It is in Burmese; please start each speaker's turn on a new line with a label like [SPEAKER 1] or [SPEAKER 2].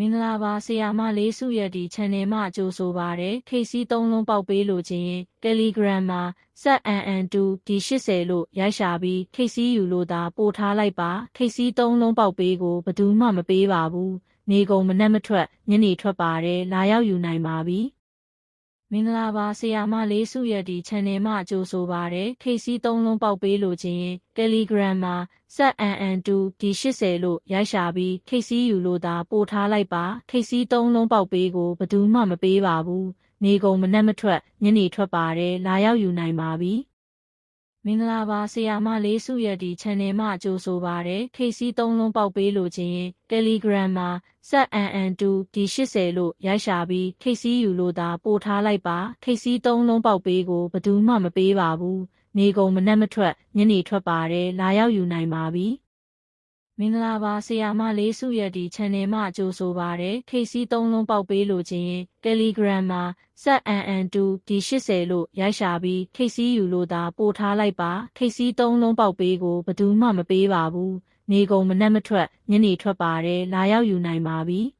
[SPEAKER 1] မင်္ဂလာပါဆရာမလေးစုရဲ့ဒီ channel မှာကြိုဆိုပါရစေ။ KC 3လုံးပေါက်ပေးလို့ခြင်း Telegram မှာ ZNN2 D80 လို့ရိုက်ရှာပြီး KCU လို့သာပို့ထားလိုက်ပါ။ KC 3လုံးပေါက်ပေးကိုဘယ်သူမှမပေးပါဘူး။နေကုန်မနက်မထွက်ညနေထွက်ပါတယ်။လာရောက်ယူနိုင်ပါပြီ။မင်္ဂလာပါဆရာမလေးစုရဲ့ဒီ channel မှာကြိုဆိုပါရစေ။ KC 3လုံးပေါက်ပေးလို့ခြင်း Telegram မှာ ZNN2 D80 လို့ရိုက်ရှာပြီး KCU လို့သာပို့ထားလိုက်ပါ။ KC 3လုံးပေါက်ပေးကိုဘယ်သူမှမပေးပါဘူး။နေကုန်မနက်မထွက်ညနေထွက်ပါတယ်။လာရောက်ယူနိုင်ပါပြီ။မင်္ဂလာပါဆရာမလေးစုရဲ့ဒီ channel မှာကြိုဆိုပါရစေ။ KC 3လုံးပေါက်ပေးလို့ခြင်း Telegram မှာ ZNN2 D80 လို့ရိုက်ရှာပြီး KCU လို့သာပို့ထားလိုက်ပါ။ KC 3လုံးပေါက်ပေးကိုဘယ်သူမှမပေးပါဘူး။နေကုန်မနက်မထွက်ညနေထွက်ပါတယ်။လာရောက်ယူနိုင်ပါပြီ။မင်္ဂလာပါဆရာမလေးစုရဲ့ဒီ channel မှာကြိုဆိုပါရစေ။ KC 3လုံးပေါက်ပေးလို့ခြင်း Telegram မှာ ZNN2 D80 လို့ရိုက်ရှာပြီး KCU လို့သာပို့ထားလိုက်ပါ။ KC 3လုံးပေါက်ပေးကိုဘယ်သူမှမပေးပါဘူး။နေကုန်မနက်မထွက်ညနေထွက်ပါတယ်။လာရောက်ယူနိုင်ပါပြီ။